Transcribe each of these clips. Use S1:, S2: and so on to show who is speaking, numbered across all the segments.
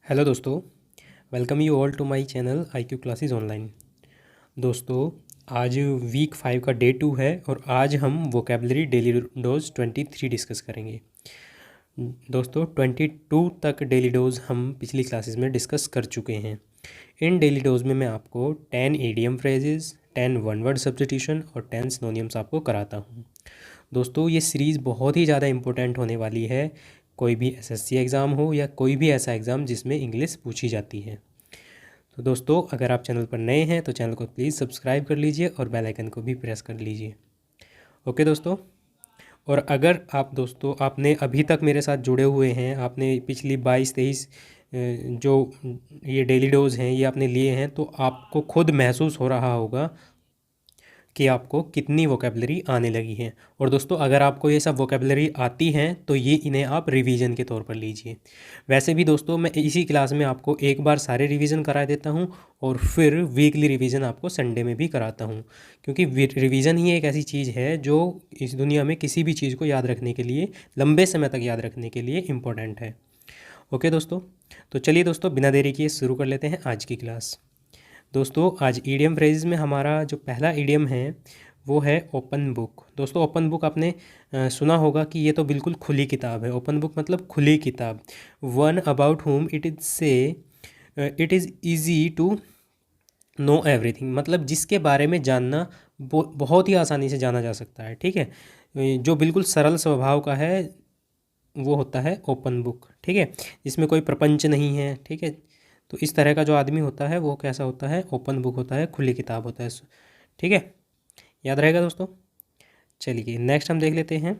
S1: Hello दोस्तों, welcome you all to my channel IQ classes online. दोस्तों, आज week 5 का डे 2 है और आज हम वोकेबलरी डेली डोज 23 डिस्कस करेंगे। दोस्तों, 22 तक डेली डोज हम पिछली क्लासेस में डिस्कस कर चुके हैं। इन डेली डोज में मैं आपको 10 idiom phrases, 10 one word substitution और 10 सिनोनिम्स आपको कराता हूँ। दोस्तों, ये सीरीज़ बहुत ही ज़्यादा इम्पोर्टेंट होने वाली है, कोई भी SSC एग्ज़ाम हो या कोई भी ऐसा एग्ज़ाम जिसमें इंग्लिश पूछी जाती है। तो दोस्तों, अगर आप चैनल पर नए हैं तो चैनल को प्लीज़ सब्सक्राइब कर लीजिए और बेल आइकन को भी प्रेस कर लीजिए। ओके दोस्तों, और अगर आप दोस्तों आपने अभी तक मेरे साथ जुड़े हुए हैं, आपने पिछली 22-23 जो ये डेली डोज हैं ये आपने लिए हैं, तो आपको खुद महसूस हो रहा होगा कि आपको कितनी वोकेबलरी आने लगी है। और दोस्तों, अगर आपको ये सब वोकेबलरी आती हैं तो ये इन्हें आप रिवीजन के तौर पर लीजिए। वैसे भी दोस्तों, मैं इसी क्लास में आपको एक बार सारे रिवीजन करा देता हूँ और फिर वीकली रिवीजन आपको संडे में भी कराता हूँ, क्योंकि रिवीजन ही एक ऐसी चीज़ है जो इस दुनिया में किसी भी चीज़ को याद रखने के लिए, लंबे समय तक याद रखने के लिए इम्पोर्टेंट है। ओके दोस्तों, तो चलिए दोस्तों, बिना देरी किए शुरू कर लेते हैं आज की क्लास। दोस्तों, आज ईडियम फ्रेजेस में हमारा जो पहला ईडियम है वो है ओपन बुक। दोस्तों, ओपन बुक आपने सुना होगा कि ये तो बिल्कुल खुली किताब है। ओपन बुक मतलब खुली किताब। One about whom it is say it is easy to know everything, मतलब जिसके बारे में जानना बहुत ही आसानी से जाना जा सकता है। ठीक है, जो बिल्कुल सरल स्वभाव का है वो होता है ओपन बुक। ठीक है, जिसमें कोई प्रपंच नहीं है। ठीक है, तो इस तरह का जो आदमी होता है वो कैसा होता है? ओपन बुक होता है, खुली किताब होता है। ठीक है, याद रहेगा दोस्तों। चलिए नेक्स्ट हम देख लेते हैं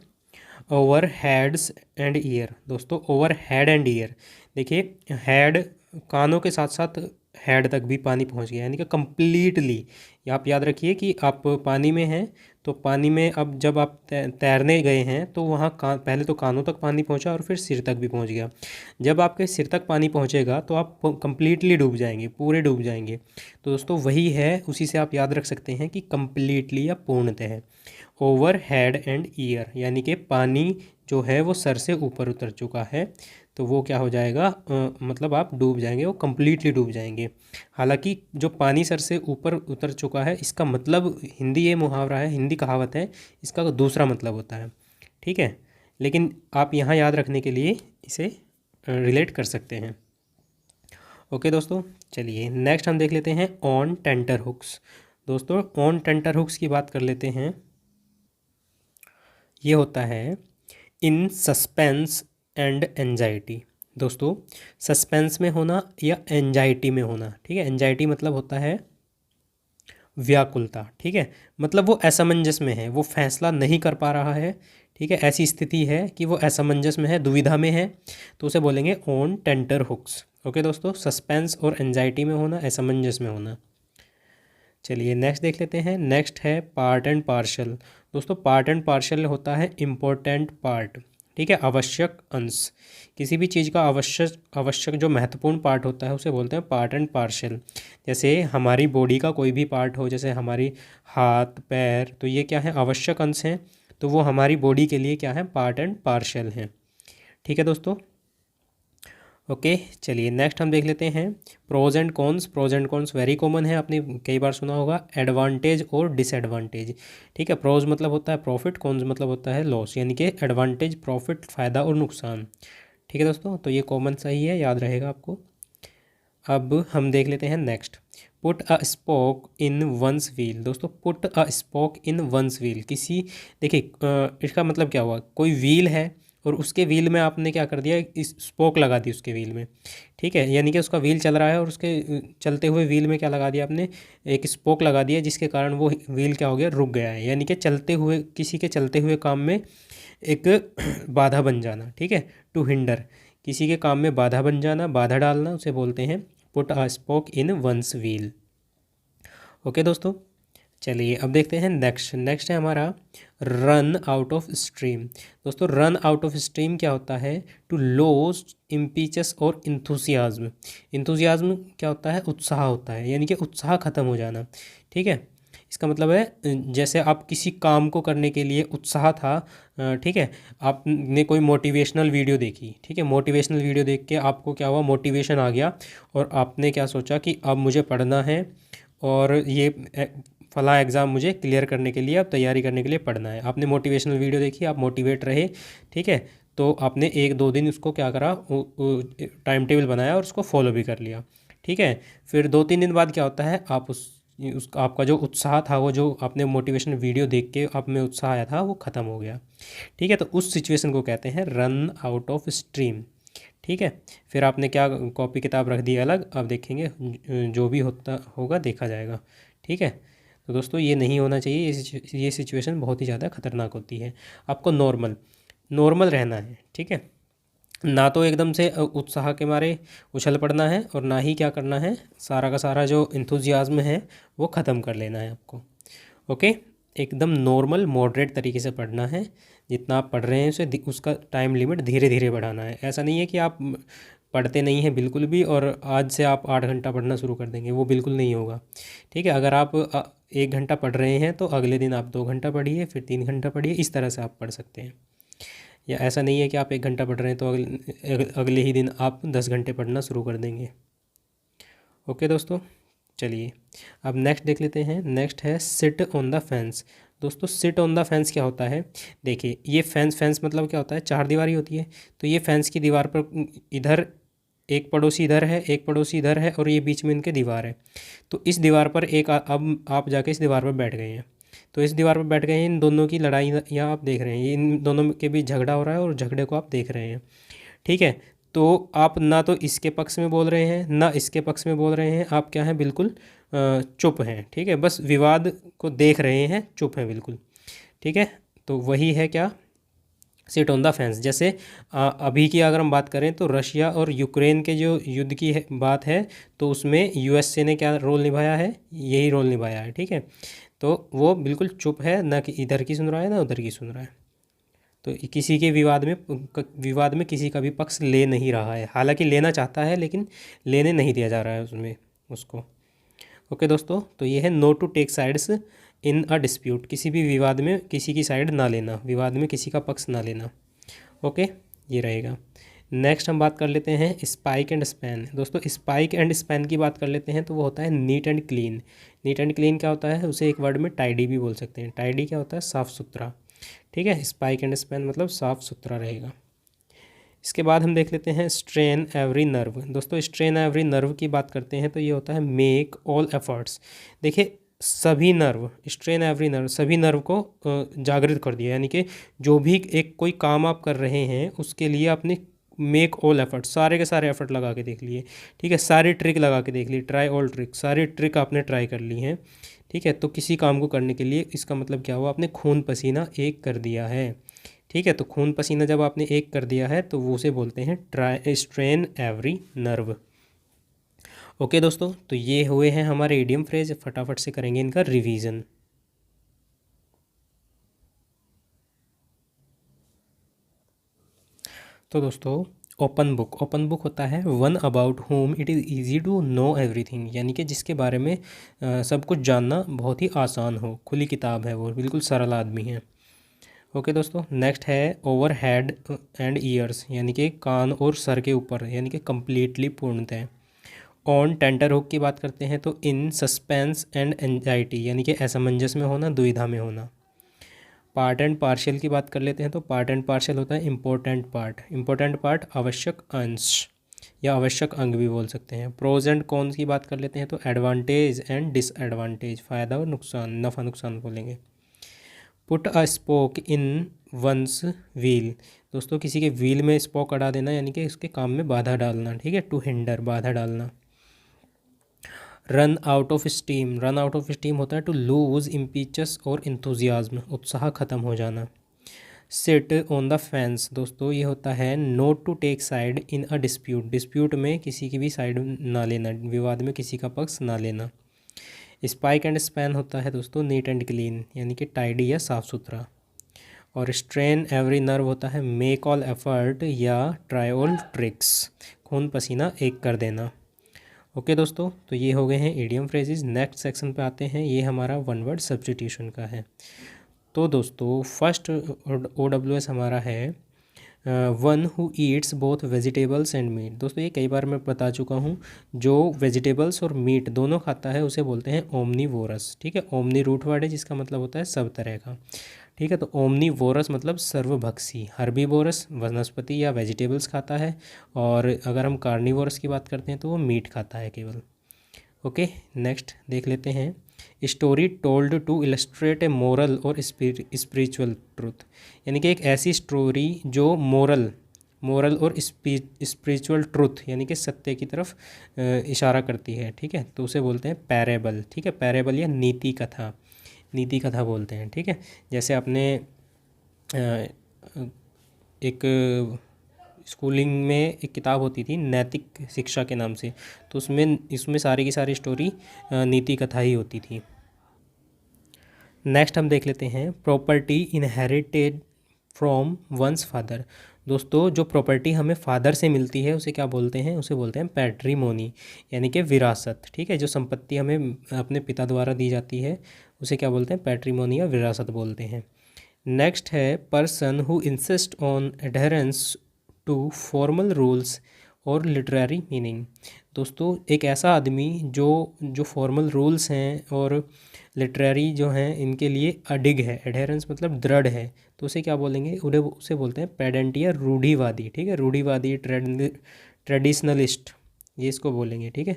S1: ओवर हेड्स एंड ईयर। दोस्तों, ओवर हेड एंड ईयर, देखिए हेड कानों के साथ साथ हेड तक भी पानी पहुंच गया, यानी कि कम्प्लीटली। आप याद रखिए कि आप पानी में हैं, तो पानी में अब जब आप तैरने गए हैं तो वहाँ पहले तो कानों तक पानी पहुँचा और फिर सिर तक भी पहुँच गया। जब आपके सिर तक पानी पहुँचेगा तो आप कम्प्लीटली डूब जाएंगे, पूरे डूब जाएंगे। तो दोस्तों वही है, उसी से आप याद रख सकते हैं कि कम्प्लीटली या पूर्णतः। ओवर हेड एंड ईयर यानी कि पानी जो है वो सर से ऊपर उतर चुका है, तो वो क्या हो जाएगा, मतलब आप डूब जाएंगे, वो कम्प्लीटली डूब जाएंगे। हालांकि जो पानी सर से ऊपर उतर चुका है, इसका मतलब हिंदी ये मुहावरा है, हिंदी कहावत है, इसका दूसरा मतलब होता है। ठीक है, लेकिन आप यहाँ याद रखने के लिए इसे रिलेट कर सकते हैं। ओके दोस्तों, चलिए नेक्स्ट हम देख लेते हैं ऑन टेंटर हुक्स। दोस्तों, ऑन टेंटर हुक्स की बात कर लेते हैं। ये होता है इन सस्पेंस एंड एंजाइटी। दोस्तों, सस्पेंस में होना या एंजाइटी में होना। ठीक है, एंजाइटी मतलब होता है व्याकुलता। ठीक है, मतलब वो असमंजस में है, वो फैसला नहीं कर पा रहा है। ठीक है, ऐसी स्थिति है कि वो असमंजस में है, दुविधा में है, तो उसे बोलेंगे ऑन टेंटर हुक्स। ओके दोस्तों, सस्पेंस और एंजाइटी में होना, असमंजस में होना। चलिए नेक्स्ट देख लेते हैं। नेक्स्ट है पार्ट एंड पार्शल। दोस्तों, पार्ट एंड पार्शल होता है इम्पोर्टेंट पार्ट। ठीक है, आवश्यक अंश। किसी भी चीज़ का आवश्यक जो महत्वपूर्ण पार्ट होता है उसे बोलते हैं पार्ट एंड पार्शल। जैसे हमारी बॉडी का कोई भी पार्ट हो, जैसे हमारी हाथ पैर, तो ये क्या है? आवश्यक अंश हैं, तो वो हमारी बॉडी के लिए क्या है? पार्ट एंड पार्शल हैं। ठीक है दोस्तों। ओके, चलिए नेक्स्ट हम देख लेते हैं pros and cons. Pros and cons very common है, आपने कई बार सुना होगा। एडवांटेज और डिसएडवांटेज। ठीक है, प्रोज मतलब होता है प्रॉफिट, कॉन्स मतलब होता है लॉस, यानी कि एडवांटेज प्रॉफिट, फ़ायदा और नुकसान। ठीक है दोस्तों, तो ये कॉमन सही है, याद रहेगा आपको। अब हम देख लेते हैं next, put a spoke in one's wheel. दोस्तों, put a spoke in one's wheel, किसी, देखिए इसका मतलब क्या हुआ, कोई व्हील है और उसके व्हील में आपने क्या कर दिया, इस स्पोक लगा दी उसके व्हील में। ठीक है, यानी कि उसका व्हील चल रहा है और उसके चलते हुए व्हील में क्या लगा दिया आपने? एक स्पोक लगा दिया, जिसके कारण वो व्हील क्या हो गया? रुक गया है। यानी कि चलते हुए, किसी के चलते हुए काम में एक बाधा बन जाना। ठीक है, टू हिंडर, किसी के काम में बाधा बन जाना, बाधा डालना, उसे बोलते हैं put a spoke in one's wheel. Okay दोस्तों, चलिए अब देखते हैं नेक्स्ट है हमारा रन आउट ऑफ स्ट्रीम। दोस्तों, रन आउट ऑफ स्ट्रीम क्या होता है? टू लॉस इम्पीचस और इंथुसियाज्म। इंथुसियाज्म क्या होता है? उत्साह होता है, यानी कि उत्साह खत्म हो जाना। ठीक है, इसका मतलब है जैसे आप किसी काम को करने के लिए उत्साह था, ठीक है, आपने कोई मोटिवेशनल वीडियो देखी, ठीक है, मोटिवेशनल वीडियो देख के आपको क्या हुआ, मोटिवेशन आ गया और आपने क्या सोचा कि अब मुझे पढ़ना है और ये फला एग्ज़ाम मुझे क्लियर करने के लिए, अब तैयारी करने के लिए पढ़ना है। आपने मोटिवेशनल वीडियो देखी, आप मोटिवेट रहे, ठीक है, तो आपने 1-2 दिन उसको क्या करा, टाइम टेबल बनाया और उसको फॉलो भी कर लिया, ठीक है। फिर 2-3 दिन बाद क्या होता है, आप उस आपका जो उत्साह था, वो जो आपने मोटिवेशनल वीडियो देख के आप में उत्साह आया था, वो ख़त्म हो गया, ठीक है। तो उस सिचुएशन को कहते हैं रन आउट ऑफ स्ट्रीम, ठीक है। फिर आपने क्या कॉपी किताब रख दी अलग, अब देखेंगे जो भी होता होगा देखा जाएगा, ठीक है। तो दोस्तों ये नहीं होना चाहिए, ये सिचुएशन बहुत ही ज़्यादा खतरनाक होती है। आपको नॉर्मल नॉर्मल रहना है, ठीक है, ना तो एकदम से उत्साह के मारे उछल पड़ना है और ना ही क्या करना है, सारा का सारा जो इंथुजियाज्म है वो ख़त्म कर लेना है आपको। ओके, एकदम नॉर्मल मॉडरेट तरीके से पढ़ना है। जितना आप पढ़ रहे हैं उसे उसका टाइम लिमिट धीरे धीरे बढ़ाना है। ऐसा नहीं है कि आप पढ़ते नहीं हैं बिल्कुल भी और आज से आप 8 घंटा पढ़ना शुरू कर देंगे, वो बिल्कुल नहीं होगा, ठीक है। अगर आप 1 घंटा पढ़ रहे हैं तो अगले दिन आप 2 घंटा पढ़िए, फिर 3 घंटा पढ़िए, इस तरह से आप पढ़ सकते हैं। या ऐसा नहीं है कि आप 1 घंटा पढ़ रहे हैं तो अगले ही दिन आप 10 घंटे पढ़ना शुरू कर देंगे। ओके दोस्तों, चलिए अब नेक्स्ट देख लेते हैं। नेक्स्ट है सिट ऑन द फेंस। दोस्तों सिट ऑन द फेंस क्या होता है, देखिए ये फेंस मतलब क्या होता है, 4 दीवारी होती है। तो ये फेंस की दीवार पर इधर एक पड़ोसी इधर है, एक पड़ोसी इधर है और ये बीच में इनके दीवार है। तो इस दीवार पर अब आप जाके इस दीवार पर बैठ गए हैं, तो इस दीवार पर बैठ गए हैं, इन दोनों की लड़ाई यहाँ आप देख रहे हैं, इन दोनों के बीच झगड़ा हो रहा है और झगड़े को आप देख रहे हैं, ठीक है। तो आप ना तो इसके पक्ष में बोल रहे हैं ना इसके पक्ष में बोल रहे हैं, आप क्या हैं, बिल्कुल चुप हैं, ठीक है, बस विवाद को देख रहे हैं, चुप हैं बिल्कुल, ठीक है। तो वही है क्या, सिट ऑन द फेंस। जैसे अभी की अगर हम बात करें तो रशिया और यूक्रेन के जो युद्ध की बात है, तो उसमें यूएसए ने क्या रोल निभाया है, यही रोल निभाया है, ठीक है। तो वो बिल्कुल चुप है, ना कि इधर की सुन रहा है ना उधर की सुन रहा है। तो किसी के विवाद में किसी का भी पक्ष ले नहीं रहा है, हालांकि लेना चाहता है लेकिन लेने नहीं दिया जा रहा है उसमें उसको। ओके दोस्तों, तो ये है no to take sides in a dispute, किसी भी विवाद में किसी की साइड ना लेना, विवाद में किसी का पक्ष ना लेना। ओके, ये रहेगा। नेक्स्ट हम बात कर लेते हैं स्पाइक एंड स्पैन। दोस्तों स्पाइक एंड स्पैन की बात कर लेते हैं तो वो होता है neat and clean. Neat and clean क्या होता है, उसे एक वर्ड में टाइडी भी बोल सकते हैं। टाइडी क्या होता है, साफ़ सुथरा, ठीक है। स्पाइक एंड स्पैन मतलब साफ़ सुथरा रहेगा। इसके बाद हम देख लेते हैं स्ट्रेन एवरी नर्व। दोस्तों स्ट्रेन एवरी नर्व की बात करते हैं तो ये होता है मेक ऑल एफर्ट्स। देखिए सभी नर्व, स्ट्रेन एवरी नर्व, सभी नर्व को जागृत कर दिया, यानी कि जो भी एक कोई काम आप कर रहे हैं उसके लिए आपने मेक ऑल एफर्ट, सारे के सारे एफर्ट लगा के देख लिए, ठीक है, सारी ट्रिक लगा के देख ली, ट्राई ऑल ट्रिक, सारी ट्रिक आपने ट्राई कर ली हैं, ठीक है। तो किसी काम को करने के लिए इसका मतलब क्या हुआ, आपने खून पसीना एक कर दिया है, ठीक है। तो खून पसीना जब आपने एक कर दिया है तो वो उसे बोलते हैं try strain every nerve. Okay दोस्तों, तो ये हुए हैं हमारे इडियम फ्रेज, फटाफट से करेंगे इनका रिवीजन। तो दोस्तों ओपन बुक होता है one about whom it is easy to know everything, यानी कि जिसके बारे में सब कुछ जानना बहुत ही आसान हो, खुली किताब है, वो बिल्कुल सरल आदमी है। ओके दोस्तों, नेक्स्ट है ओवर हेड एंड ईयर्स, यानी कि कान और सर के ऊपर, यानी कि कम्प्लीटली पूर्णतः। ऑन टेंटर हुक की बात करते हैं तो इन सस्पेंस एंड एंजाइटी, यानी कि असमंजस में होना, दुविधा में होना। पार्ट एंड पार्शियल की बात कर लेते हैं तो पार्ट एंड पार्शियल होता है इम्पोर्टेंट पार्ट। इम्पोर्टेंट पार्ट आवश्यक अंश या आवश्यक अंग भी बोल सकते हैं। प्रोज एंड कॉन्स की बात कर लेते हैं तो एडवांटेज एंड डिसएडवांटेज, फ़ायदा और नुकसान, नफ़ा नुकसान बोलेंगे। Put a spoke in one's wheel. दोस्तों किसी के व्हील में स्पोक अड़ा देना, यानी कि उसके काम में बाधा डालना, ठीक है, टू हिंडर, बाधा डालना। Run out of steam, run out of steam होता है टू लूज इम्पीचस और इंथुजियाज्म, उत्साह ख़त्म हो जाना। सिट ऑन द फेंस, दोस्तों ये होता है not to take side in a dispute, dispute में किसी की भी साइड ना लेना, विवाद में किसी का पक्ष ना लेना। स्पाइक एंड स्पैन होता है दोस्तों नीट एंड क्लीन, यानी कि टाइडी या साफ़ सुथरा। और स्ट्रेन एवरी नर्व होता है मेक ऑल एफर्ट या ट्राई ऑल ट्रिक्स, खून पसीना एक कर देना। ओके दोस्तों, तो ये हो गए हैं इडियम फ्रेजेस। नेक्स्ट सेक्शन पे आते हैं, ये हमारा वन वर्ड सब्स्टिट्यूशन का है। तो दोस्तों फर्स्ट OWS हमारा है one who eats both vegetables and meat. दोस्तों ये कई बार मैं बता चुका हूँ, जो वेजिटेबल्स और मीट दोनों खाता है उसे बोलते हैं ओमनीवोरस। ठीक है, ओमनी रूट वर्ड है जिसका मतलब होता है सब तरह का। ठीक है, तो ओमनीवोरस मतलब सर्वभक्षी। हर्बीवोरस वनस्पति या वेजिटेबल्स खाता है, और अगर हम कार्निवोरस की बात करते हैं तो वो मीट खाता है केवल। ओके, नेक्स्ट देख लेते हैं। Story told to illustrate a moral or spiritual truth, यानी कि एक ऐसी स्टोरी जो मोरल और स्पिरिचुअल ट्रूथ यानी कि सत्य की तरफ इशारा करती है। ठीक है, तो उसे बोलते हैं पैरेबल। ठीक है, पैरेबल या नीति कथा, नीति कथा बोलते हैं। ठीक है, जैसे आपने एक स्कूलिंग में एक किताब होती थी नैतिक शिक्षा के नाम से, तो इसमें सारी की सारी स्टोरी नीति कथा ही होती थी। नेक्स्ट हम देख लेते हैं property inherited from once father. दोस्तों जो प्रॉपर्टी हमें फादर से मिलती है उसे क्या बोलते हैं? उसे बोलते हैं पैट्रीमोनी, यानी कि विरासत। ठीक है, जो संपत्ति हमें अपने पिता द्वारा दी जाती है उसे क्या बोलते हैं? पैट्रीमोनी या विरासत बोलते हैं। नेक्स्ट है person who insist on adherence to formal rules और लिटरेरी मीनिंग। दोस्तों एक ऐसा आदमी जो फॉर्मल रूल्स हैं और लिटरेरी जो हैं इनके लिए अडिग है। एडहेरेंस मतलब दृढ़ है, तो उसे क्या बोलेंगे? उसे बोलते हैं पेडेंट या रूढ़िवादी। ठीक है, रूढ़िवादी, ट्रेडिशनलिस्ट, ये इसको बोलेंगे। ठीक है,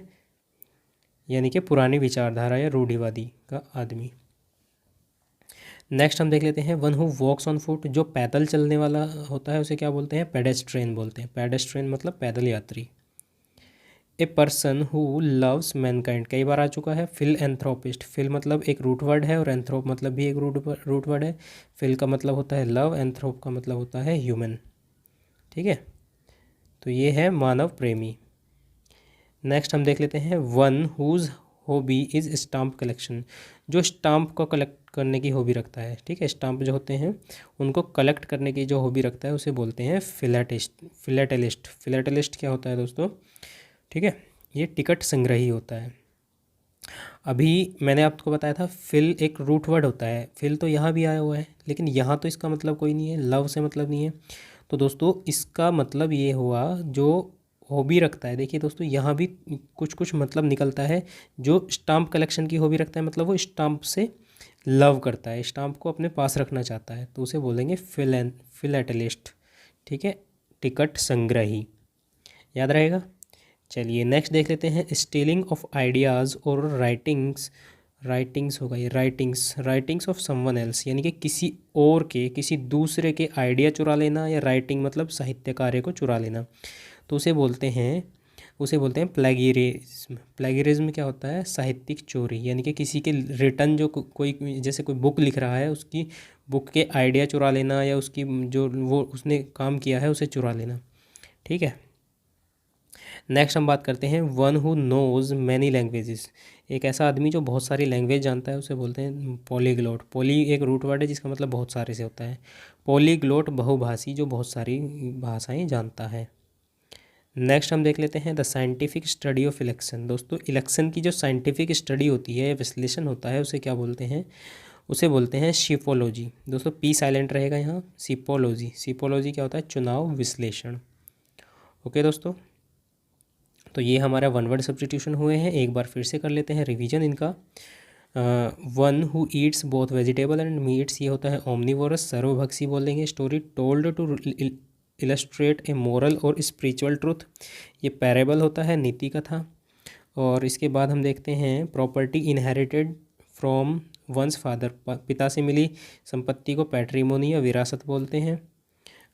S1: यानी कि पुरानी विचारधारा या रूढ़िवादी का आदमी। नेक्स्ट हम देख लेते हैं one who walks on foot, जो पैदल चलने वाला होता है उसे क्या बोलते हैं? पेडेस्ट्रियन बोलते हैं। पेडेस्ट्रियन मतलब पैदल यात्री। ए पर्सन हु लव्स मैनकाइंड, कई बार आ चुका है। फिल एंथ्रोपिस्ट, फिल मतलब एक रूट वर्ड है और एंथ्रोप मतलब भी एक रूट वर्ड है। फिल का मतलब होता है लव, एंथ्रोप का मतलब होता है ह्यूमन। ठीक है, तो ये है मानव प्रेमी। नेक्स्ट हम देख लेते हैं one whose hobby is stamp collection, जो स्टाम्प को कलेक्ट करने की हॉबी रखता है। ठीक है, स्टाम्प जो होते हैं उनको कलेक्ट करने की जो हॉबी रखता है उसे बोलते हैं फिलेटेलिस्ट। फिलेटेलिस्ट क्या होता है दोस्तों? ठीक है, ये टिकट संग्रही होता है। अभी मैंने आपको बताया था फिल एक रूट वर्ड होता है। फिल तो यहाँ भी आया हुआ है, लेकिन यहाँ तो इसका मतलब कोई नहीं है, लव से मतलब नहीं है। तो दोस्तों इसका मतलब ये हुआ जो हॉबी रखता है। देखिए दोस्तों यहाँ भी कुछ कुछ मतलब निकलता है। जो स्टाम्प कलेक्शन की हॉबी रखता है मतलब वो स्टाम्प से लव करता है, स्टाम्प को अपने पास रखना चाहता है, तो उसे बोलेंगे फिलेटेलिस्ट। ठीक है, टिकट संग्रही, याद रहेगा। चलिए नेक्स्ट देख लेते हैं स्टीलिंग ऑफ आइडियाज़ और राइटिंग्स होगा ये राइटिंग्स ऑफ समवन एल्स, यानी कि किसी दूसरे के आइडिया चुरा लेना, या राइटिंग मतलब साहित्य कार्य को चुरा लेना, तो उसे बोलते हैं प्लेगियरिज्म। प्लेगियरिज्म क्या होता है? साहित्यिक चोरी, यानी कि किसी के रिटर्न जो कोई जैसे कोई बुक लिख रहा है उसकी बुक के आइडिया चुरा लेना, या उसकी जो वो उसने काम किया है उसे चुरा लेना। ठीक है, नेक्स्ट हम बात करते हैं one who nose many languages, एक ऐसा आदमी जो बहुत सारी लैंग्वेज जानता है उसे बोलते हैं पॉलीग्लोट। पॉली एक रूट वर्ड है जिसका मतलब बहुत सारे से होता है। पॉलीग्लोट बहुभाषी, जो बहुत सारी भाषाएं जानता है। नेक्स्ट हम देख लेते हैं the scientific study of election. दोस्तों इलेक्शन की जो साइंटिफिक स्टडी होती है, विश्लेषण होता है, उसे क्या बोलते हैं? उसे बोलते हैं शिपोलॉजी। दोस्तों पी साइलेंट रहेगा यहाँ, शिपोलॉजी। शिपोलॉजी क्या होता है? चुनाव विश्लेषण। ओके दोस्तों, तो ये हमारा वन वर्ड सब्स्टिट्यूशन हुए हैं। एक बार फिर से कर लेते हैं रिवीजन इनका। One who eats both vegetable and meats, ये होता है ओमनीवोरस, सर्वभक्षी बोलेंगे। Story told to illustrate a moral or spiritual truth, ये पैरेबल होता है, नीति कथा। और इसके बाद हम देखते हैं property inherited from once father, पिता से मिली संपत्ति को पैट्रीमोनी या विरासत बोलते हैं।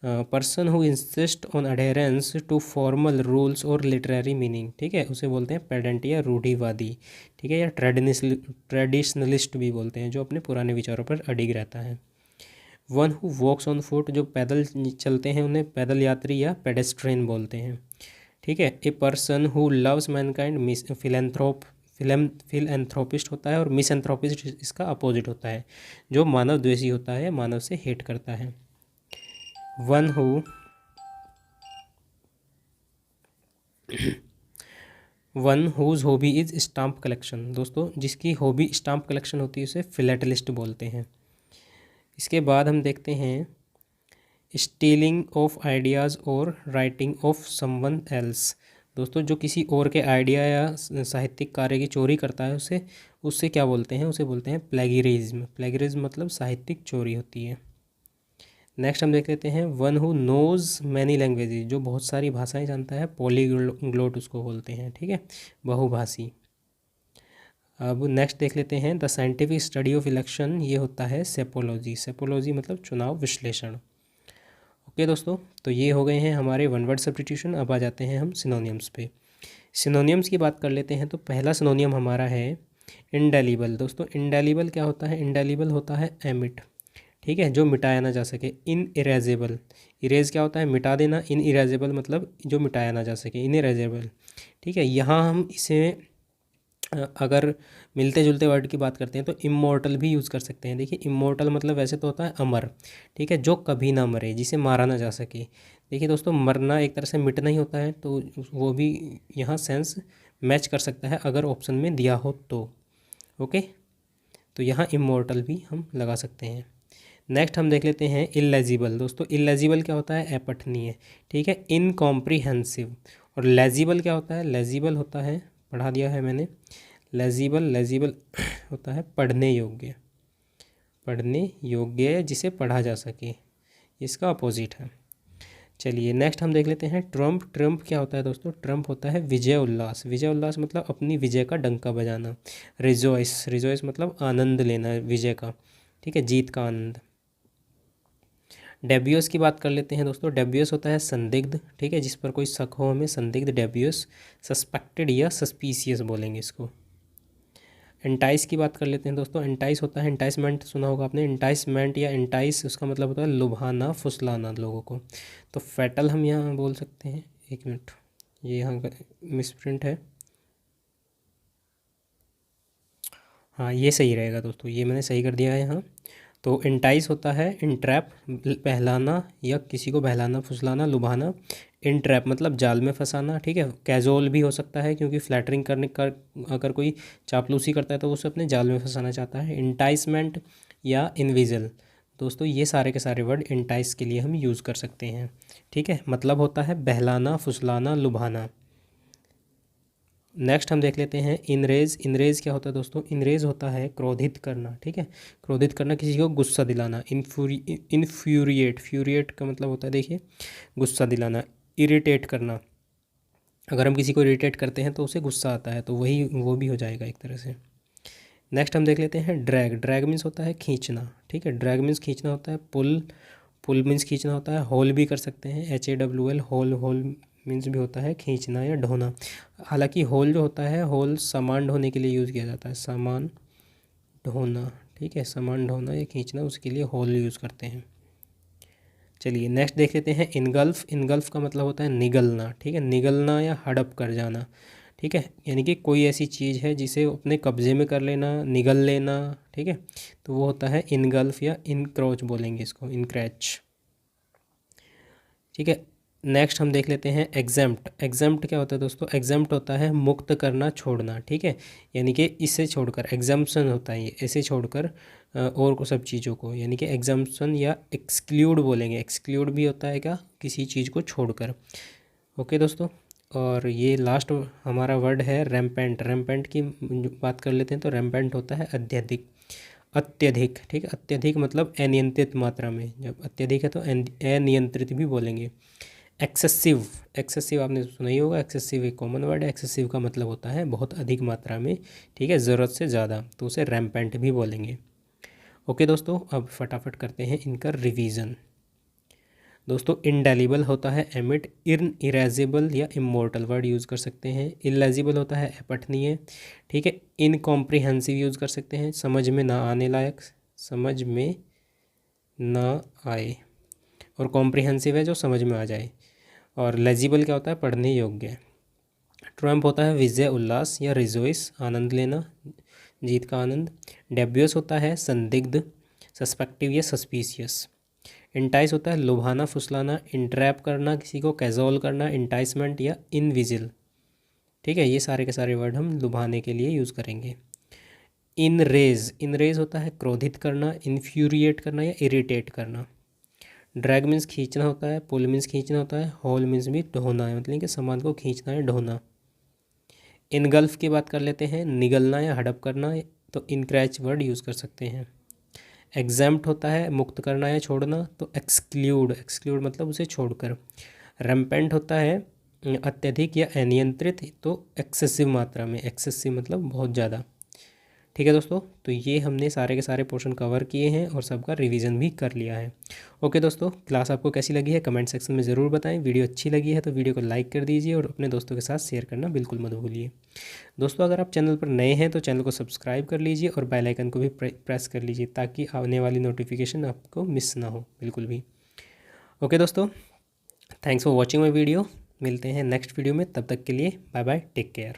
S1: Person who insist on adherence to formal rules और लिटरेरी मीनिंग, ठीक है, उसे बोलते हैं पेडेंट या रूढ़िवादी। ठीक है, या ट्रेडिशनलिस्ट भी बोलते हैं, जो अपने पुराने विचारों पर अडिग रहता है। One who walks on foot, जो पैदल चलते हैं उन्हें पैदल यात्री या पेडेस्ट्रियन बोलते हैं। ठीक है, a person who loves mankind philanthropist होता है, और मिसएंथ्रोपिस्ट इसका अपोजिट होता है, जो मानव द्वेषी होता है, मानव से हेट करता है। One one whose hobby is stamp collection, दोस्तों जिसकी हॉबी स्टाम्प कलेक्शन होती है उसे फिलेटलिस्ट बोलते हैं। इसके बाद हम देखते हैं स्टीलिंग ऑफ आइडियाज़ और राइटिंग ऑफ समवन एल्स, दोस्तों जो किसी और के आइडिया या साहित्यिक कार्य की चोरी करता है उसे उससे क्या बोलते हैं, उसे बोलते हैं प्लेगियरिज्म। प्लेगियरिज्म मतलब साहित्यिक चोरी होती है। नेक्स्ट हम देख लेते हैं one who nose many languages, जो बहुत सारी भाषाएं जानता है पॉलीग्लोट उसको बोलते हैं, ठीक है, बहुभाषी। अब नेक्स्ट देख लेते हैं the scientific study of election, ये होता है सेपोलॉजी। सेपोलॉजी मतलब चुनाव विश्लेषण। ओके दोस्तों, तो ये हो गए हैं हमारे वन वर्ड सब्स्टिट्यूशन। अब आ जाते हैं हम सिनोनियम्स पे। सिनोनियम्स की बात कर लेते हैं। तो पहला सिनोनियम हमारा है इंडेलिबल। दोस्तों इंडेलिबल क्या होता है? इंडेलिबल होता है एमिट, ठीक है, जो मिटाया ना जा सके। इन इरेजेबल, इरेज क्या होता है? मिटा देना। इन इरेजेबल मतलब जो मिटाया ना जा सके, इन इरेजेबल, ठीक है। यहाँ हम इसे अगर मिलते जुलते वर्ड की बात करते हैं तो इमोर्टल भी यूज़ कर सकते हैं। देखिए इमोर्टल मतलब वैसे तो होता है अमर, ठीक है, जो कभी ना मरे, जिसे मारा ना जा सके। देखिए दोस्तों मरना एक तरह से मिटना ही होता है, तो वो भी यहाँ सेंस मैच कर सकता है अगर ऑप्शन में दिया हो तो। ओके, तो यहाँ इमोर्टल भी हम लगा सकते हैं। नेक्स्ट हम देख लेते हैं इलेजिबल। दोस्तों इलेजिबल क्या होता है? अपठनीय, ठीक है, इनकॉम्प्रिहेंसिव। और लेजिबल क्या होता है? लेजिबल होता है, पढ़ा दिया है मैंने, लेजिबल, लेजिबल होता है पढ़ने योग्य, पढ़ने योग्य जिसे पढ़ा जा सके, इसका अपोजिट है। चलिए नेक्स्ट हम देख लेते हैं ट्रम्प। ट्रम्प क्या होता है दोस्तों? ट्रम्प होता है विजय उल्लास। विजय उल्लास मतलब अपनी विजय का डंका बजाना। रिजॉइस, रिजॉइस मतलब आनंद लेना विजय का, ठीक है, जीत का आनंद। डेबियस की बात कर लेते हैं दोस्तों। डेबियस होता है संदिग्ध, ठीक है, जिस पर कोई शक हो हमें, संदिग्ध, डेबियस। सस्पेक्टेड या सस्पीसियस बोलेंगे इसको। एंटाइस की बात कर लेते हैं दोस्तों। एंटाइस होता है, एंटाइसमेंट सुना होगा आपने, एंटाइसमेंट या एंटाइस, उसका मतलब होता है लुभाना, फुसलाना लोगों को। तो फैटल हम यहाँ बोल सकते हैं, एक मिनट, ये यहाँ मिसप्रिंट है, हाँ ये सही रहेगा दोस्तों, ये मैंने सही कर दिया है यहाँ। तो इंटाइस होता है इंट्रैप, बहलाना या किसी को बहलाना, फुसलाना, लुभाना। इंट्रैप मतलब जाल में फंसाना, ठीक है। कैजुअल भी हो सकता है क्योंकि फ्लैटरिंग करने कर अगर कोई चापलूसी करता है तो उसे अपने जाल में फंसाना चाहता है। इंटाइसमेंट या इनविजल, दोस्तों ये सारे के सारे वर्ड इंटाइस के लिए हम यूज़ कर सकते हैं, ठीक है। मतलब होता है बहलाना, फुसलाना, लुभाना। नेक्स्ट हम देख लेते हैं इनरेज। इनरेज क्या होता है दोस्तों? इनरेज होता है क्रोधित करना, ठीक है, क्रोधित करना, किसी को गुस्सा दिलाना। इन्फ्यूरिएट, फ्यूरिएट का मतलब होता है देखिए गुस्सा दिलाना। इरिटेट करना, अगर हम किसी को इरिटेट करते हैं तो उसे गुस्सा आता है, तो वही वो भी हो जाएगा एक तरह से। नेक्स्ट हम देख लेते हैं ड्रैग। ड्रैग मीन्स होता है खींचना, ठीक है, ड्रैग मीन्स खींचना होता है। पुल, पुल मीन्स खींचना होता है। होल भी कर सकते हैं, HAWL, होल, होल मीन्स भी होता है खींचना या ढोना। हालांकि होल जो होता है, होल सामान ढोने के लिए यूज़ किया जाता है, सामान ढोना, ठीक है, सामान ढोना या खींचना, उसके लिए होल यूज़ करते हैं। चलिए नेक्स्ट देख लेते हैं इनगल्फ। इनगल्फ का मतलब होता है निगलना, ठीक है, निगलना या हड़प कर जाना, ठीक है, यानी कि कोई ऐसी चीज़ है जिसे अपने कब्जे में कर लेना, निगल लेना, ठीक है, तो वो होता है इनगल्फ या इनक्रोच बोलेंगे इसको, इनक्रैच, ठीक है। नेक्स्ट हम देख लेते हैं एग्जैम्प्ट। एग्जैम्प्ट क्या होता है दोस्तों? एग्जैम्प्ट होता है मुक्त करना, छोड़ना, ठीक है, यानी कि इसे छोड़कर, एग्जाम्पशन होता है ये, इसे छोड़कर और को सब चीज़ों को, यानी कि एग्जाम्पशन या एक्सक्लूड बोलेंगे। एक्सक्लूड भी होता है क्या? किसी चीज़ को छोड़कर। ओके दोस्तों, और ये लास्ट हमारा वर्ड है रैम्पेंट। रैम्पेंट की बात कर लेते हैं। तो रैम्पेंट होता है अत्यधिक, अत्यधिक, ठीक है, अत्यधिक मतलब अनियंत्रित मात्रा में, जब अत्यधिक है तो अनियंत्रित भी बोलेंगे। एक्सेसिव, एक्सेसिव आपने सुना ही होगा, एक्सेसिव एक कॉमन वर्ड है। एक्सेसिव का मतलब होता है बहुत अधिक मात्रा में, ठीक है, ज़रूरत से ज़्यादा, तो उसे रैम्पेंट भी बोलेंगे। ओके दोस्तों, अब फटाफट करते हैं इनका रिवीजन। दोस्तों इंडेलिबल होता है एमिट, इरेजेबल या इमोर्टल वर्ड यूज़ कर सकते हैं। इलेजिबल होता है अपठनीय, ठीक है। इनकॉम्प्रिहेंसिव यूज़ कर सकते हैं, समझ में ना आने लायक, समझ में ना आए। और कॉम्प्रिहेंसिव है जो समझ में आ जाए। और लेजिबल क्या होता है? पढ़ने योग्य। ट्रम्प होता है विजय उल्लास या रिजोइस, आनंद लेना, जीत का आनंद। डेब्यूस होता है संदिग्ध, सस्पेक्टिव या सस्पिशियस। इंटाइस होता है लुभाना, फुसलाना, इंट्रैप करना किसी को, कैजोल करना, इंटाइसमेंट या इनविजिल, ठीक है, ये सारे के सारे वर्ड हम लुभाने के लिए यूज़ करेंगे। इनरेज होता है क्रोधित करना, इन्फ्यूरिएट करना या इरिटेट करना। ड्रैग मीन्स खींचना होता है, पुल मीन्स खींचना होता है, होल मीन्स भी ढोना है, मतलब कि सामान को खींचना है, ढोना। इनगल्फ की बात कर लेते हैं, निगलना या हड़प करना, तो इनक्रैच वर्ड यूज़ कर सकते हैं। एग्जैम्प्ट होता है मुक्त करना या छोड़ना, तो एक्सक्लूड मतलब उसे छोड़कर। रैम्पेंट होता है अत्यधिक या अनियंत्रित, तो एक्सेसिव मात्रा में, एक्सेसिव मतलब बहुत ज़्यादा। ठीक है दोस्तों, तो ये हमने सारे के सारे पोर्शन कवर किए हैं और सबका रिवीजन भी कर लिया है। ओके दोस्तों, क्लास आपको कैसी लगी है कमेंट सेक्शन में ज़रूर बताएं। वीडियो अच्छी लगी है तो वीडियो को लाइक कर दीजिए और अपने दोस्तों के साथ शेयर करना बिल्कुल मत भूलिए। दोस्तों, अगर आप चैनल पर नए हैं तो चैनल को सब्सक्राइब कर लीजिए और बेल आइकन को भी प्रेस कर लीजिए ताकि आने वाली नोटिफिकेशन आपको मिस ना हो बिल्कुल भी। ओके दोस्तों, thanks for watching my video. मिलते हैं नेक्स्ट वीडियो में, तब तक के लिए बाय बाय, टेक केयर।